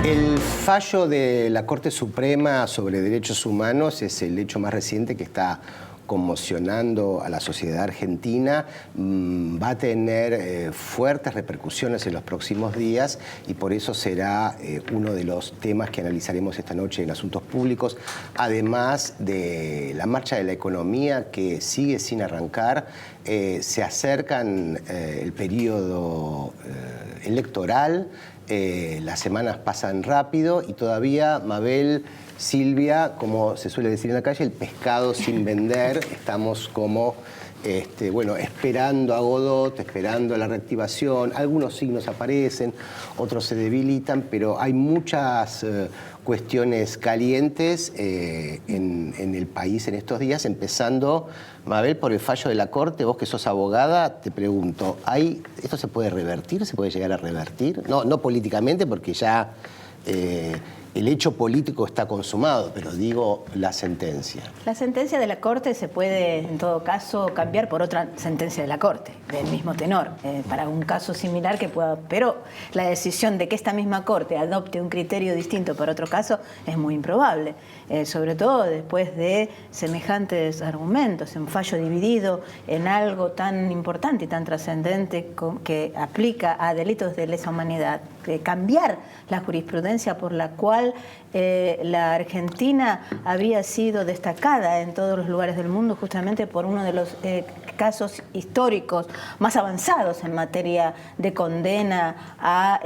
El fallo de la Corte Suprema sobre Derechos Humanos es el hecho más reciente que está conmocionando a la sociedad argentina. Va a tener fuertes repercusiones en los próximos días y por eso será uno de los temas que analizaremos esta noche en Asuntos Públicos, además de la marcha de la economía que sigue sin arrancar. Se acercan el periodo electoral. Las semanas pasan rápido y todavía, Mabel, Silvia, como se suele decir en la calle, el pescado sin vender. Estamos como, bueno, esperando a Godot, esperando a la reactivación. Algunos signos aparecen, otros se debilitan, pero hay muchas cuestiones calientes en el país en estos días, empezando, Mabel, por el fallo de la Corte. Vos que sos abogada, te pregunto, ¿esto se puede revertir? ¿Se puede llegar a revertir? No políticamente, porque ya el hecho político está consumado, pero digo la sentencia. La sentencia de la Corte se puede, en todo caso, cambiar por otra sentencia de la Corte, del mismo tenor, para un caso similar que pueda... Pero la decisión de que esta misma Corte adopte un criterio distinto para otro caso es muy improbable, sobre todo después de semejantes argumentos, un fallo dividido en algo tan importante y tan trascendente que aplica a delitos de lesa humanidad, cambiar la jurisprudencia por la cual la Argentina había sido destacada en todos los lugares del mundo justamente por uno de los casos históricos más avanzados en materia de condena a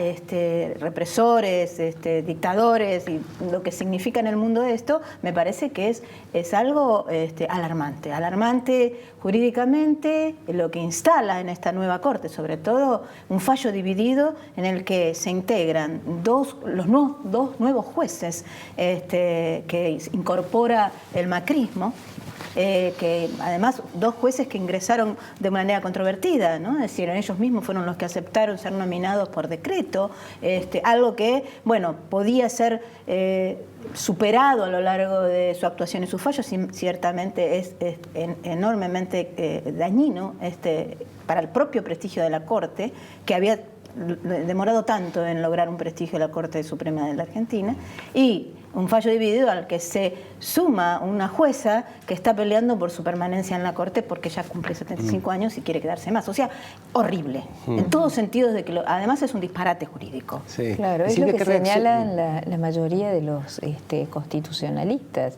represores, dictadores y lo que significa en el mundo esto. Me parece que es algo alarmante jurídicamente, lo que instala en esta nueva Corte, sobre todo un fallo dividido en el que se integran dos nuevos jueces que incorpora el macrismo, que además dos jueces que ingresaron de manera controvertida, ¿no? Es decir, ellos mismos fueron los que aceptaron ser nominados por decreto, algo que, bueno, podía ser superado a lo largo de su actuación y sus fallos. Ciertamente es enormemente dañino para el propio prestigio de la Corte, que había demorado tanto en lograr un prestigio de la Corte Suprema de la Argentina, y un fallo dividido al que se suma una jueza que está peleando por su permanencia en la Corte porque ya cumple 75 años y quiere quedarse más. O sea, horrible, en todos sentidos, de que además es un disparate jurídico. Sí. Claro, es lo que señalan la mayoría de los constitucionalistas.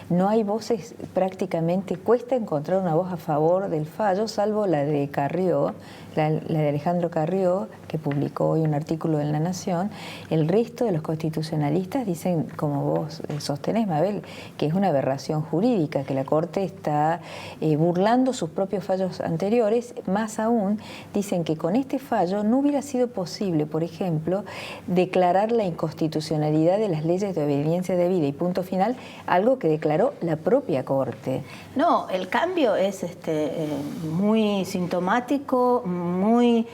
No hay voces, prácticamente cuesta encontrar una voz a favor del fallo, salvo la de Carrió, la de Alejandro Carrió, que publicó hoy un artículo en La Nación. El resto de los constitucionalistas dicen, como vos sostenés, Mabel, que es una aberración jurídica, que la Corte está burlando sus propios fallos anteriores. Más aún, dicen que con este fallo no hubiera sido posible, por ejemplo, declarar la inconstitucionalidad de las leyes de obediencia debida y punto final, algo que declaró la propia Corte. No, el cambio es muy sintomático, muy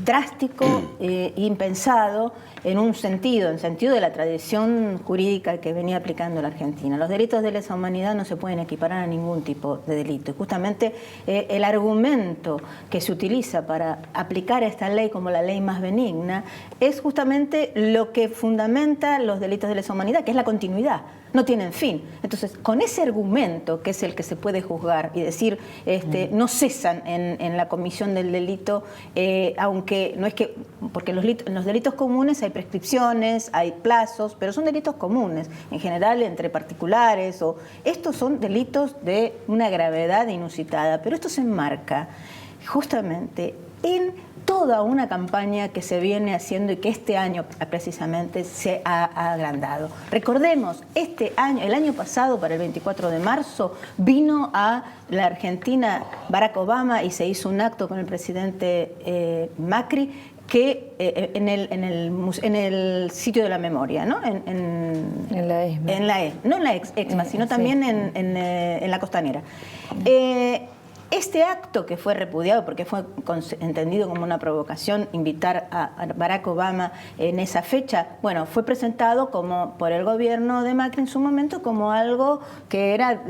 drástico, impensado en un sentido, en sentido de la tradición jurídica que venía aplicando la Argentina. Los delitos de lesa humanidad no se pueden equiparar a ningún tipo de delito. Y justamente el argumento que se utiliza para aplicar esta ley como la ley más benigna es justamente lo que fundamenta los delitos de lesa humanidad, que es la continuidad. No tienen fin. Entonces, con ese argumento, que es el que se puede juzgar y decir, no cesan en la comisión del delito, aunque no es que, porque en los delitos comunes hay prescripciones, hay plazos, pero son delitos comunes, en general entre particulares, o estos son delitos de una gravedad inusitada, pero esto se enmarca justamente en toda una campaña que se viene haciendo y que este año precisamente se ha agrandado. Recordemos, este año, el año pasado, para el 24 de marzo, vino a la Argentina Barack Obama y se hizo un acto con el presidente Macri que en el sitio de la memoria, ¿no? En la ESMA. En la no en la EXMA, sino también en la Costanera. Este acto, que fue repudiado porque fue entendido como una provocación, invitar a Barack Obama en esa fecha, bueno, fue presentado por el gobierno de Macri en su momento como algo que era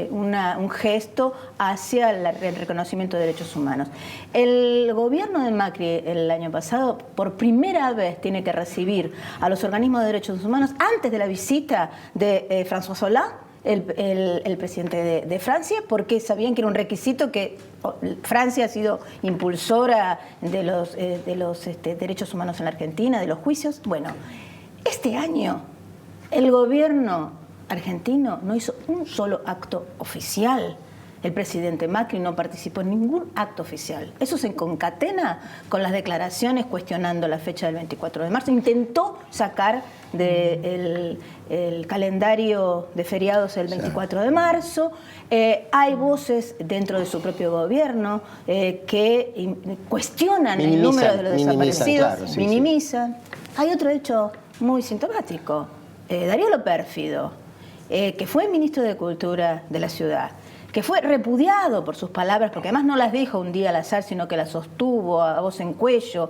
un gesto hacia el reconocimiento de derechos humanos. El gobierno de Macri el año pasado, por primera vez, tiene que recibir a los organismos de derechos humanos antes de la visita de François Hollande, el presidente de Francia, porque sabían que era un requisito, que Francia ha sido impulsora de los derechos humanos en la Argentina, de los juicios. Bueno, este año el gobierno argentino no hizo un solo acto oficial. El presidente Macri no participó en ningún acto oficial. Eso se concatena con las declaraciones cuestionando la fecha del 24 de marzo. Intentó sacar del calendario de feriados el 24 de marzo. Hay voces dentro de su propio gobierno que cuestionan el número de los desaparecidos, claro, minimizan. Hay otro hecho muy sintomático. Darío Lo Pérfido, que fue ministro de Cultura de la ciudad, que fue repudiado por sus palabras, porque además no las dijo un día al azar, sino que las sostuvo a voz en cuello,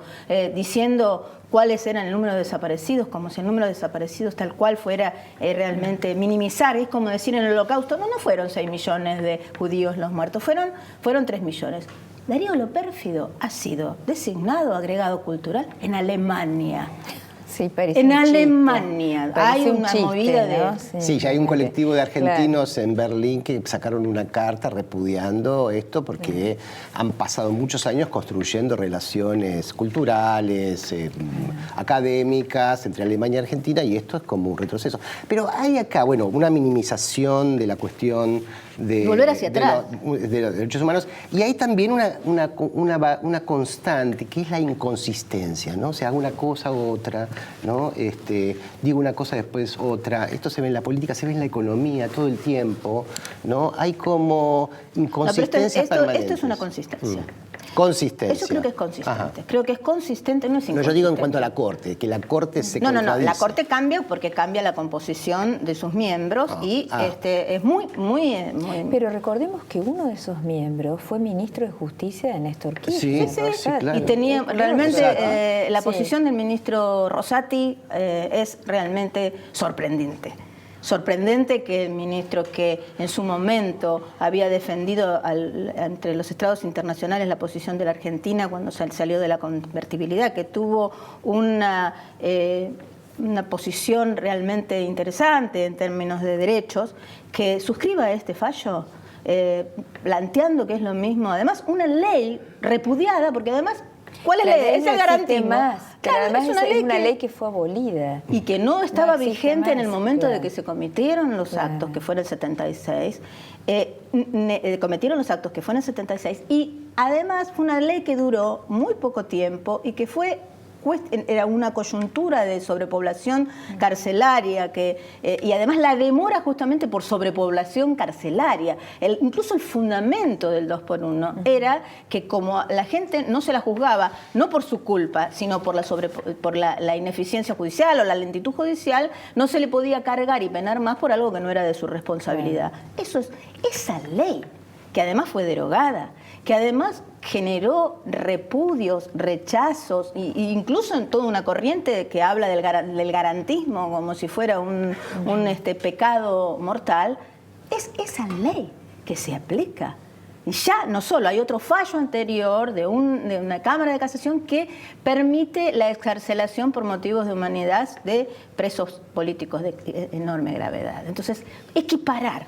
diciendo cuáles eran el número de desaparecidos, como si el número de desaparecidos tal cual fuera realmente minimizar. Es como decir en el Holocausto, no fueron 6 millones de judíos los muertos, fueron 3 millones. Darío Lo Pérfido ha sido designado agregado cultural en Alemania. Sí, parece en un Alemania chiste. hay Parece una chiste, movida ¿no? de... Sí, ya hay un colectivo de argentinos en Berlín que sacaron una carta repudiando esto porque han pasado muchos años construyendo relaciones culturales, académicas entre Alemania y Argentina, y esto es como un retroceso. Pero hay acá, bueno, una minimización de la cuestión de volver hacia atrás de los derechos humanos, y hay también una constante que es la inconsistencia, ¿no? O sea, una cosa u otra, ¿no? Digo una cosa después otra. Esto se ve en la política, se ve en la economía todo el tiempo, ¿no? Hay como inconsistencias permanentes. Esto es una consistencia. Consistencia. Eso creo que es consistente. Ajá. Creo que es consistente, no es inconsistente. No, yo digo en cuanto a la Corte, que la Corte se contradice. No, la Corte cambia porque cambia la composición de sus miembros es muy... Pero recordemos que uno de esos miembros fue ministro de Justicia de Néstor Kirchner. Sí, claro. Y tenía realmente la posición del ministro Rosati es realmente sorprendente. Sorprendente que el ministro, que en su momento había defendido entre los estados internacionales la posición de la Argentina cuando salió de la convertibilidad, que tuvo una posición realmente interesante en términos de derechos, que suscriba este fallo, planteando que es lo mismo, además una ley repudiada, porque además... ¿Cuál es la ley? Es el garantismo. Claro, además es una ley que fue abolida. Y que no estaba vigente en el momento de que se cometieron los actos, que fue en el 76. Cometieron los actos que fue en el 76. Y además fue una ley que duró muy poco tiempo y que era una coyuntura de sobrepoblación carcelaria y además la demora justamente por sobrepoblación carcelaria. Incluso el fundamento del 2x1 era que como la gente no se la juzgaba, no por su culpa, sino por la ineficiencia judicial o la lentitud judicial, no se le podía cargar y penar más por algo que no era de su responsabilidad. Esa ley, que además fue derogada, que además generó repudios, rechazos, e incluso en toda una corriente que habla del garantismo como si fuera un pecado mortal, es esa ley que se aplica. Y ya no solo, hay otro fallo anterior de una Cámara de Casación que permite la excarcelación por motivos de humanidad de presos políticos de enorme gravedad. Entonces, equiparar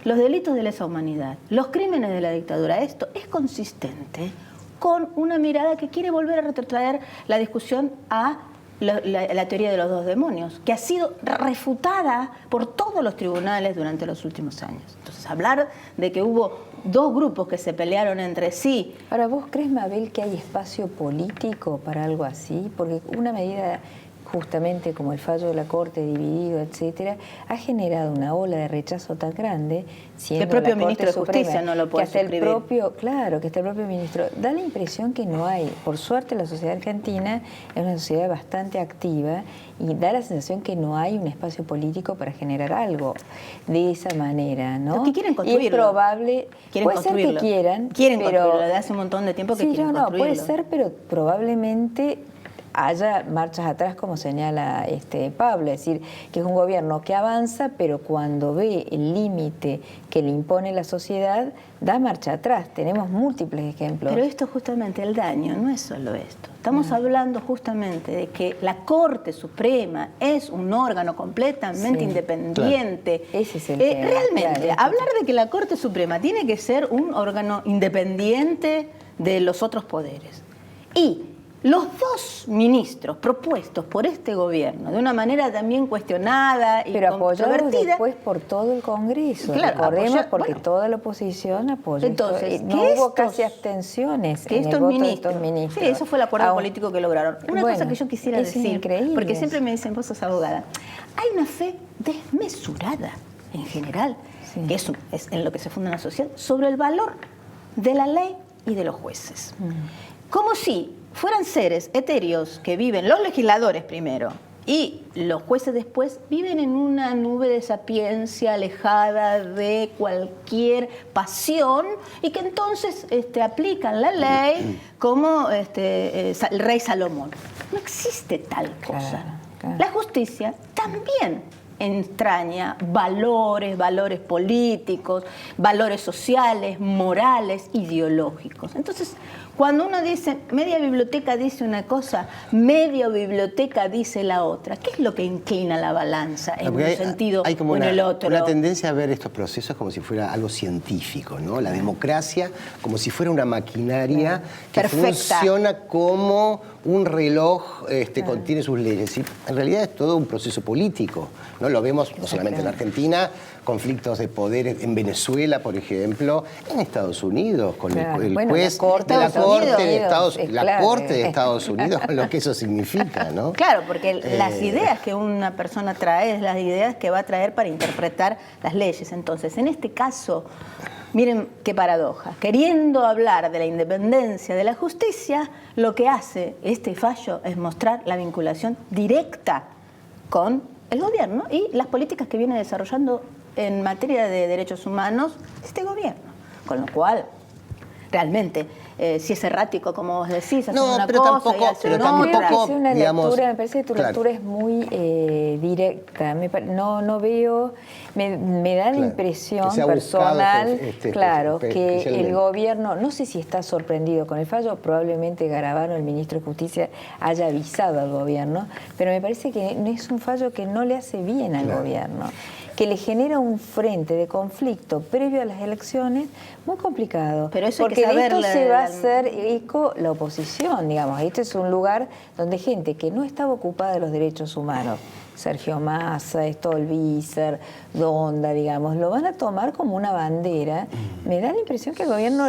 los delitos de lesa humanidad, los crímenes de la dictadura, esto es consistente con una mirada que quiere volver a retrotraer la discusión a la teoría de los dos demonios, que ha sido refutada por todos los tribunales durante los últimos años. Entonces, hablar de que hubo dos grupos que se pelearon entre sí. Ahora, ¿vos crees, Mabel, que hay espacio político para algo así? Porque una medida justamente como el fallo de la Corte dividido, etcétera, ha generado una ola de rechazo tan grande, siendo el propio la Corte ministro de Suprema, Justicia no lo puede suscribir. Que hasta el propio ministro da la impresión que no hay. Por suerte, la sociedad argentina es una sociedad bastante activa y da la sensación que no hay un espacio político para generar algo de esa manera, ¿no? Los que quieren construirlo. Y es probable, puede ser que quieran, quieren pero construirlo, desde hace un montón de tiempo que quieren construirlo. Puede ser, pero probablemente haya marchas atrás, como señala Pablo, es decir, que es un gobierno que avanza, pero cuando ve el límite que le impone la sociedad, da marcha atrás. Tenemos múltiples ejemplos. Pero esto justamente, el daño, no es solo esto. Estamos hablando justamente de que la Corte Suprema es un órgano completamente independiente. Claro. Ese es el tema. Realmente, hablar de que la Corte Suprema tiene que ser un órgano independiente de los otros poderes. Y los dos ministros propuestos por este gobierno, de una manera también cuestionada y pero apoyados después por todo el Congreso. Claro, recordemos, porque toda la oposición apoyó. Entonces, no hubo casi abstenciones en el voto de estos ministros. Sí, eso fue el acuerdo político que lograron. Una cosa que yo quisiera es decir, increíble, porque siempre me dicen, vos sos abogada, hay una fe desmesurada en general, que es en lo que se funda la sociedad, sobre el valor de la ley y de los jueces. Como si fueran seres etéreos que viven, los legisladores primero, y los jueces después, viven en una nube de sapiencia alejada de cualquier pasión y que entonces aplican la ley como el rey Salomón. No existe tal cosa. Claro. La justicia también entraña valores políticos, valores sociales, morales, ideológicos. Entonces, cuando uno dice, media biblioteca dice una cosa, media biblioteca dice la otra, ¿qué es lo que inclina la balanza en un sentido o en el otro? Hay una tendencia a ver estos procesos como si fuera algo científico, ¿no? La democracia como si fuera una maquinaria que funciona como un reloj, contiene sus leyes. Y en realidad es todo un proceso político, ¿no? Lo vemos no solamente en Argentina, conflictos de poder en Venezuela, por ejemplo, en Estados Unidos, con el juez de la Corte de Estados Unidos, con lo que eso significa, ¿no? Claro, porque las ideas que una persona trae es las ideas que va a traer para interpretar las leyes. Entonces, en este caso, miren qué paradoja. Queriendo hablar de la independencia de la justicia, lo que hace este fallo es mostrar la vinculación directa con el gobierno y las políticas que viene desarrollando en materia de derechos humanos este gobierno. Con lo cual, realmente, si es errático, como vos decís, hacer una cosa y hacer otra. Me parece que tu lectura es muy directa. No veo, me da la impresión personal, que el gobierno, no sé si está sorprendido con el fallo, probablemente Garabano, el ministro de Justicia, haya avisado al gobierno, pero me parece que es un fallo que no le hace bien al gobierno, que le genera un frente de conflicto previo a las elecciones muy complicado. Pero eso porque de esto se va a hacer eco la oposición, digamos. Este es un lugar donde gente que no estaba ocupada de los derechos humanos, Sergio Massa, Stolbizer, Donda, digamos, lo van a tomar como una bandera. Me da la impresión que el gobierno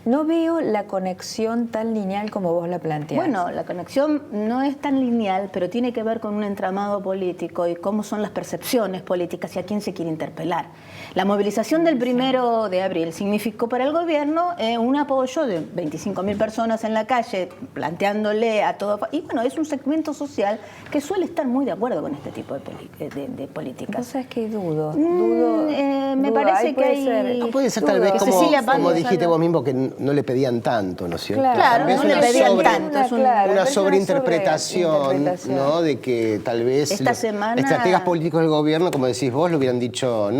no veo la conexión tan lineal como vos la planteás. Bueno, la conexión no es tan lineal, pero tiene que ver con un entramado político y cómo son las percepciones políticas y a quién se quiere interpelar. La movilización del 1 de abril significó para el gobierno un apoyo de 25.000 personas en la calle planteándole a todo. Y bueno, es un segmento social que suele estar muy de acuerdo con este tipo de políticas. ¿Vos sabés que dudo? Me parece que hay... No puede ser tal vez como dijiste vos mismo, que no le pedían tanto, ¿no es cierto? Claro, no le pedían tanto. Es una sobreinterpretación, ¿no? De que tal vez estrategas políticos del gobierno, como decís vos, le hubieran dicho,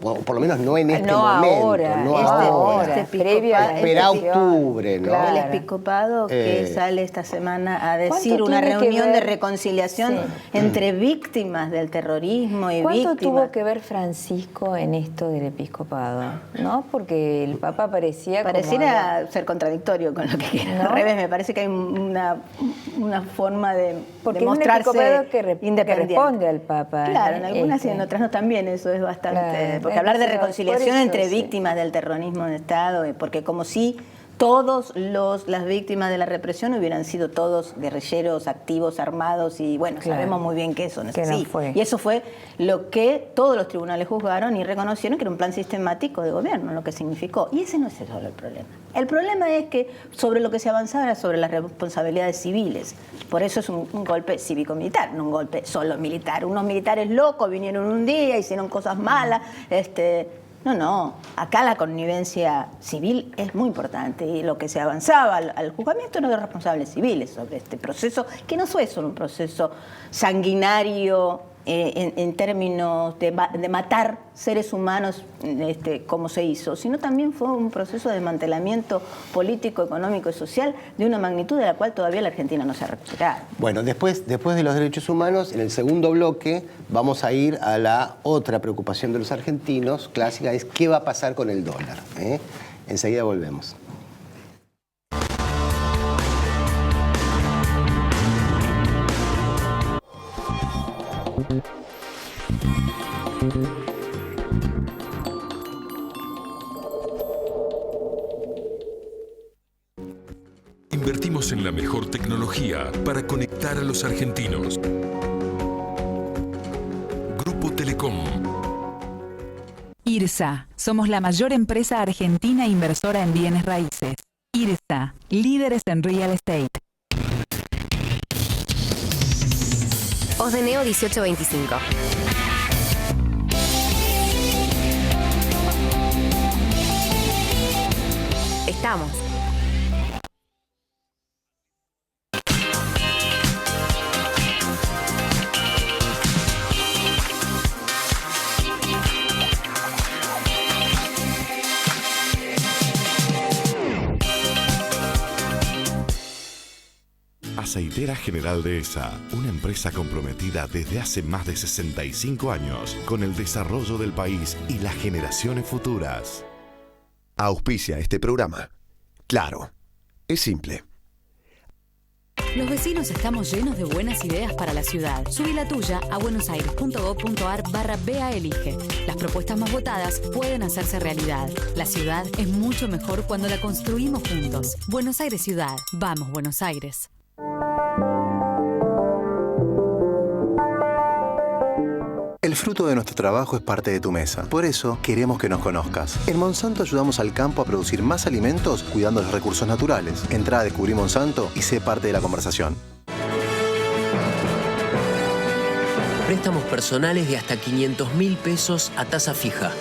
por lo menos no en este momento. No ahora. Previo a espera octubre, ¿no? El episcopado que sale esta semana a decir una reunión de reconciliación reconciliación entre víctimas del terrorismo y ¿Cuánto víctimas? tuvo que ver Francisco en esto del episcopado? ¿No? Porque el Papa Pareciera ser contradictorio con lo que quiere. ¿No? Al revés, me parece que hay una forma de mostrarse que responde al Papa. Claro, en algunas y en otras no también, eso es bastante... Claro, porque hablar de reconciliación entre víctimas del terrorismo de Estado, porque como si todas las víctimas de la represión hubieran sido todos guerrilleros, activos, armados, y bueno, sabemos muy bien que eso no es así. Y eso fue lo que todos los tribunales juzgaron y reconocieron que era un plan sistemático de gobierno, lo que significó. Y ese no es solo el problema. El problema es que sobre lo que se avanzaba era sobre las responsabilidades civiles. Por eso es un golpe cívico-militar, no un golpe solo militar. Unos militares locos vinieron un día, hicieron cosas malas, No, acá la connivencia civil es muy importante y lo que se avanzaba al juzgamiento eran los responsables civiles sobre este proceso, que no fue solo un proceso sanguinario en términos de matar seres humanos como se hizo, sino también fue un proceso de desmantelamiento político, económico y social de una magnitud de la cual todavía la Argentina no se ha recuperado. Bueno, después de los derechos humanos, en el segundo bloque vamos a ir a la otra preocupación de los argentinos, clásica, es qué va a pasar con el dólar. Enseguida volvemos. Invertimos en la mejor tecnología para conectar a los argentinos. Grupo Telecom. IRSA. Somos la mayor empresa argentina inversora en bienes raíces. IRSA. Líderes en real estate. Osdeneo 1825. Estamos. Aceitera General Dehesa, una empresa comprometida desde hace más de 65 años con el desarrollo del país y las generaciones futuras. Auspicia este programa. Claro, es simple. Los vecinos estamos llenos de buenas ideas para la ciudad. Subí la tuya a buenosaires.gov.ar/BEA Elige. Las propuestas más votadas pueden hacerse realidad. La ciudad es mucho mejor cuando la construimos juntos. Buenos Aires Ciudad. Vamos, Buenos Aires. El fruto de nuestro trabajo es parte de tu mesa. Por eso, queremos que nos conozcas. En Monsanto ayudamos al campo a producir más alimentos cuidando los recursos naturales. Entrá a Descubrir Monsanto y sé parte de la conversación. Préstamos personales de hasta 500.000 pesos a tasa fija.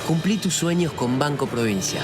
Cumplí tus sueños con Banco Provincia.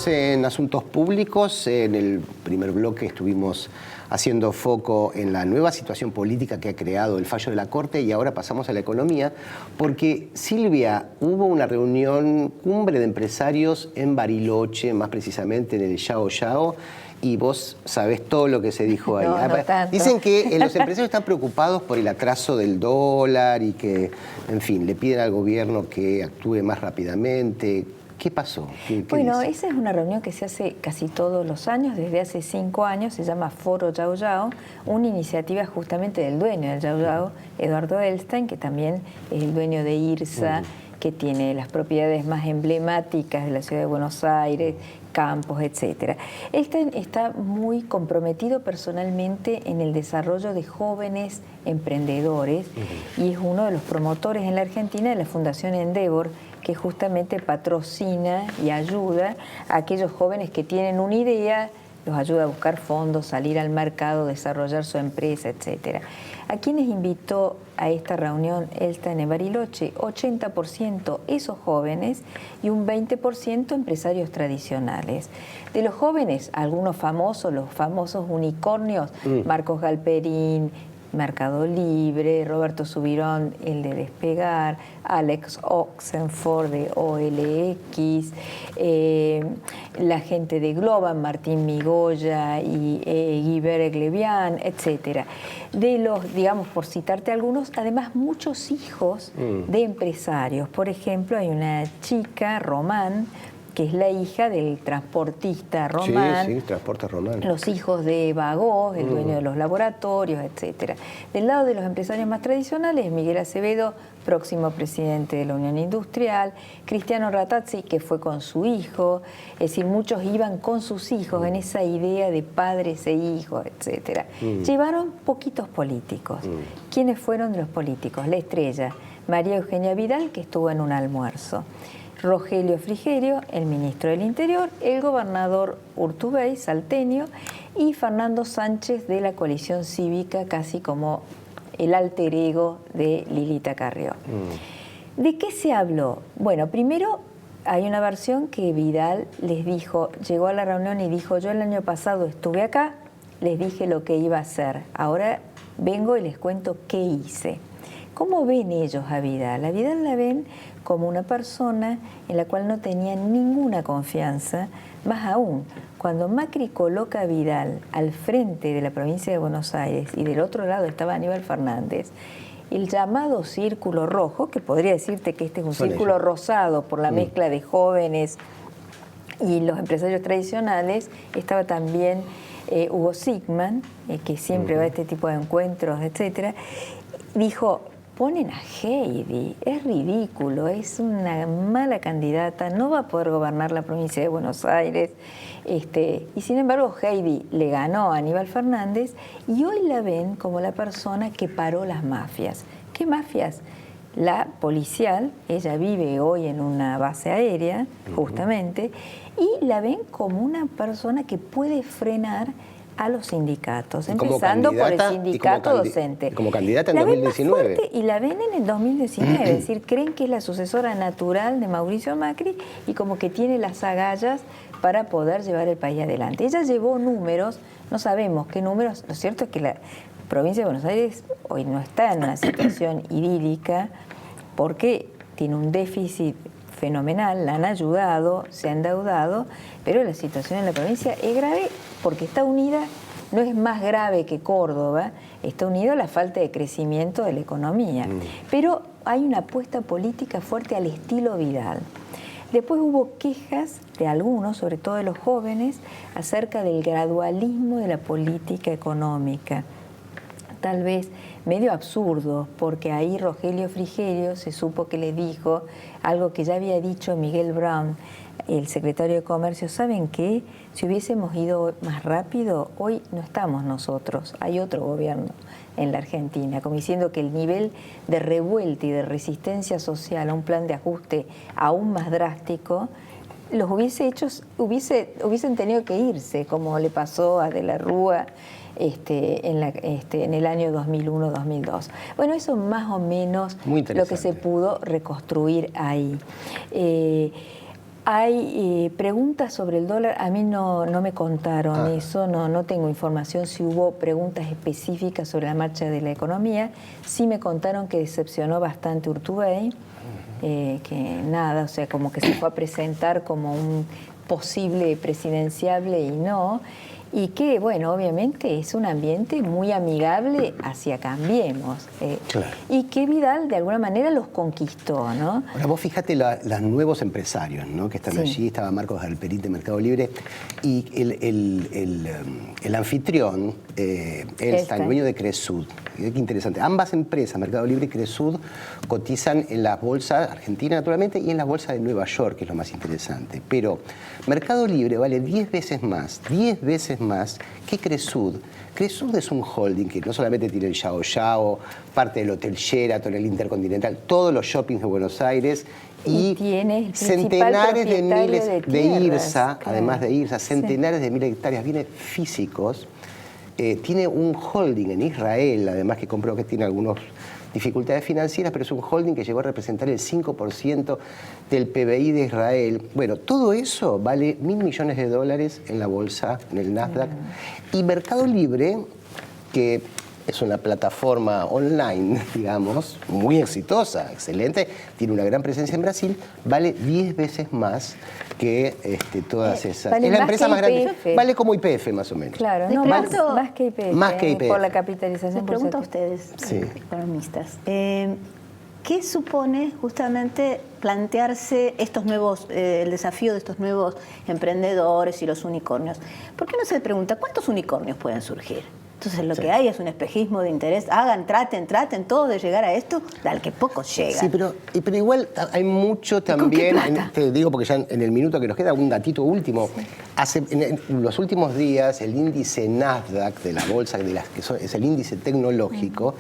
En asuntos públicos, en el primer bloque estuvimos haciendo foco en la nueva situación política que ha creado el fallo de la Corte y ahora pasamos a la economía, porque Silvia, hubo una reunión cumbre de empresarios en Bariloche, más precisamente en el Yao Yao, y vos sabés todo lo que se dijo ahí. No tanto. Dicen que los empresarios están preocupados por el atraso del dólar y que, en fin, le piden al gobierno que actúe más rápidamente. ¿Qué pasó? ¿Qué bueno, dice? esa es una reunión que se hace casi todos los años, desde hace 5 años, se llama Foro Yao Yao, una iniciativa justamente del dueño del Yao Yao, Eduardo Elstein, que también es el dueño de IRSA, que tiene las propiedades más emblemáticas de la ciudad de Buenos Aires, campos, etc. Elstein está muy comprometido personalmente en el desarrollo de jóvenes emprendedores y es uno de los promotores en la Argentina de la Fundación Endeavor, que justamente patrocina y ayuda a aquellos jóvenes que tienen una idea, los ayuda a buscar fondos, salir al mercado, desarrollar su empresa, etc. ¿A quiénes invitó a esta reunión Elstein en Bariloche? 80% esos jóvenes y un 20% empresarios tradicionales. De los jóvenes, algunos famosos, los famosos unicornios, Marcos Galperín, Mercado Libre, Roberto Subirón, el de Despegar, Alex Oxenford de OLX, la gente de Globan, Martín Migoya y Guy Levian, etcétera. De los, digamos, por citarte algunos, además muchos hijos de empresarios. Por ejemplo, hay una chica, Román, que es la hija del transportista Román. Sí, transporte Román. Los hijos de Bagó, el dueño de los laboratorios, etcétera. Del lado de los empresarios más tradicionales, Miguel Acevedo, próximo presidente de la Unión Industrial, Cristiano Ratazzi, que fue con su hijo, es decir, muchos iban con sus hijos en esa idea de padres e hijos, etcétera. Llevaron poquitos políticos. ¿Quiénes fueron de los políticos? La estrella, María Eugenia Vidal, que estuvo en un almuerzo. Rogelio Frigerio, el ministro del Interior, el gobernador Urtubey, salteño, y Fernando Sánchez de la coalición cívica, casi como el alter ego de Lilita Carrió. ¿De qué se habló? Bueno, primero hay una versión que Vidal les dijo, llegó a la reunión y dijo, yo el año pasado estuve acá, les dije lo que iba a hacer, ahora vengo y les cuento qué hice. ¿Cómo ven ellos a Vidal? A Vidal la ven como una persona en la cual no tenían ninguna confianza, más aún, cuando Macri coloca a Vidal al frente de la provincia de Buenos Aires y del otro lado estaba Aníbal Fernández, el llamado círculo rojo, que podría decirte que este es un círculo rosado por la mezcla de jóvenes y los empresarios tradicionales, estaba también Hugo Sigman, que siempre va a este tipo de encuentros, etcétera, dijo, ponen a Heidi, es ridículo, es una mala candidata, no va a poder gobernar la provincia de Buenos Aires. Y sin embargo Heidi le ganó a Aníbal Fernández y hoy la ven como la persona que paró las mafias. ¿Qué mafias? La policial, ella vive hoy en una base aérea, justamente, y la ven como una persona que puede frenar a los sindicatos, empezando por el sindicato docente. Como candidata en 2019. Y la ven en el 2019, es decir, creen que es la sucesora natural de Mauricio Macri y como que tiene las agallas para poder llevar el país adelante. Ella llevó números, no sabemos qué números, lo cierto es que la provincia de Buenos Aires hoy no está en una situación idílica porque tiene un déficit fenomenal, la han ayudado, se ha endeudado, pero la situación en la provincia es grave porque está unida, no es más grave que Córdoba, está unida a la falta de crecimiento de la economía. Pero hay una apuesta política fuerte al estilo Vidal. Después hubo quejas de algunos, sobre todo de los jóvenes, acerca del gradualismo de la política económica. Tal vez medio absurdo, porque ahí Rogelio Frigerio se supo que le dijo algo que ya había dicho Miguel Brown, el secretario de Comercio. ¿Saben qué? Si hubiésemos ido más rápido, hoy no estamos nosotros, hay otro gobierno en la Argentina, como diciendo que el nivel de revuelta y de resistencia social a un plan de ajuste aún más drástico los hubiesen tenido que irse, como le pasó a De la Rúa en el año 2001-2002. Bueno, eso más o menos lo que se pudo reconstruir ahí. Hay preguntas sobre el dólar, a mí no me contaron eso, no tengo información si hubo preguntas específicas sobre la marcha de la economía. Sí me contaron que decepcionó bastante Urtubey, que nada, o sea, como que se fue a presentar como un posible presidenciable y no. Y que, bueno, obviamente es un ambiente muy amigable hacia Cambiemos. Claro. Y que Vidal, de alguna manera, los conquistó, ¿no? Ahora, vos fíjate los nuevos empresarios, ¿no?, que están allí. Estaba Marcos Galperín de Mercado Libre. Y el anfitrión, Elstein, dueño de Cresud. Qué interesante. Ambas empresas, Mercado Libre y Cresud, cotizan en la bolsa argentina, naturalmente, y en la bolsa de Nueva York, que es lo más interesante. Pero Mercado Libre vale 10 veces más que Cresud. Cresud es un holding que no solamente tiene el Yao Yao, parte del Hotel Sheraton, el Intercontinental, todos los shoppings de Buenos Aires y tiene el centenares de miles de IRSA, claro. Además de IRSA, centenares de miles de hectáreas, bienes físicos. Tiene un holding en Israel, además que compró que tiene algunas dificultades financieras, pero es un holding que llegó a representar el 5% del PBI de Israel. Bueno, todo eso vale $1.000 millones en la bolsa, en el Nasdaq. Y Mercado Libre, que es una plataforma online, digamos, muy exitosa, excelente, tiene una gran presencia en Brasil, vale 10 veces más que todas esas. Vale es la más empresa que más grande. YPF. Vale como YPF más o menos. Claro, Les no, pregunto- más que YPF. Más que YPF. Por la capitalización. Les pregunto a bursátil. ustedes, Sí. economistas, ¿qué supone justamente plantearse estos nuevos, el desafío de estos nuevos emprendedores y los unicornios? ¿Por qué no se pregunta cuántos unicornios pueden surgir? Entonces lo que hay es un espejismo de interés. Traten todos de llegar a esto, al que pocos llegan. Sí, pero igual hay mucho también, te digo porque ya en el minuto que nos queda, un datito último. En los últimos días el índice Nasdaq de la bolsa, es el índice tecnológico,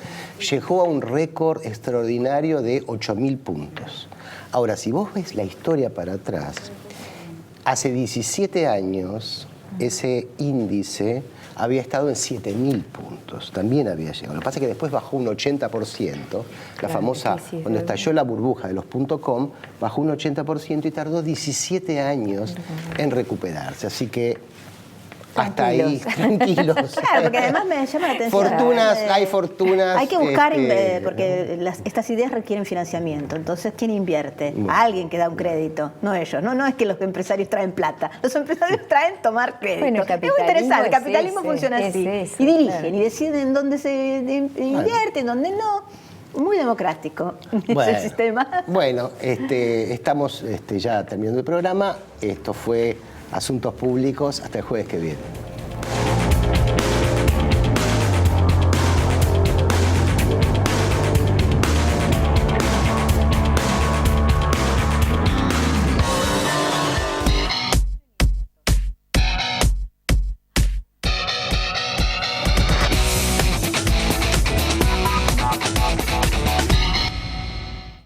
llegó a un récord extraordinario de 8.000 puntos. Ahora, si vos ves la historia para atrás, hace 17 años ese índice había estado en 7.000 puntos, también había llegado. Lo que pasa es que después bajó un 80%, la famosa, cuando estalló la burbuja de los .com, bajó un 80% y tardó 17 años en recuperarse. Así que hasta ahí, tranquilos. Claro, porque además me llama la atención. Hay fortunas. Hay que buscar, porque estas ideas requieren financiamiento. Entonces, ¿quién invierte? Alguien que da un crédito, no ellos. No es que los empresarios traen plata. Los empresarios traen tomar crédito. Bueno, es muy interesante. El capitalismo funciona así. Eso, y dirigen, claro. y deciden dónde se invierte, dónde no. Muy democrático ese sistema. Bueno, estamos ya terminando el programa. Esto fue Asuntos Públicos. Hasta el jueves que viene.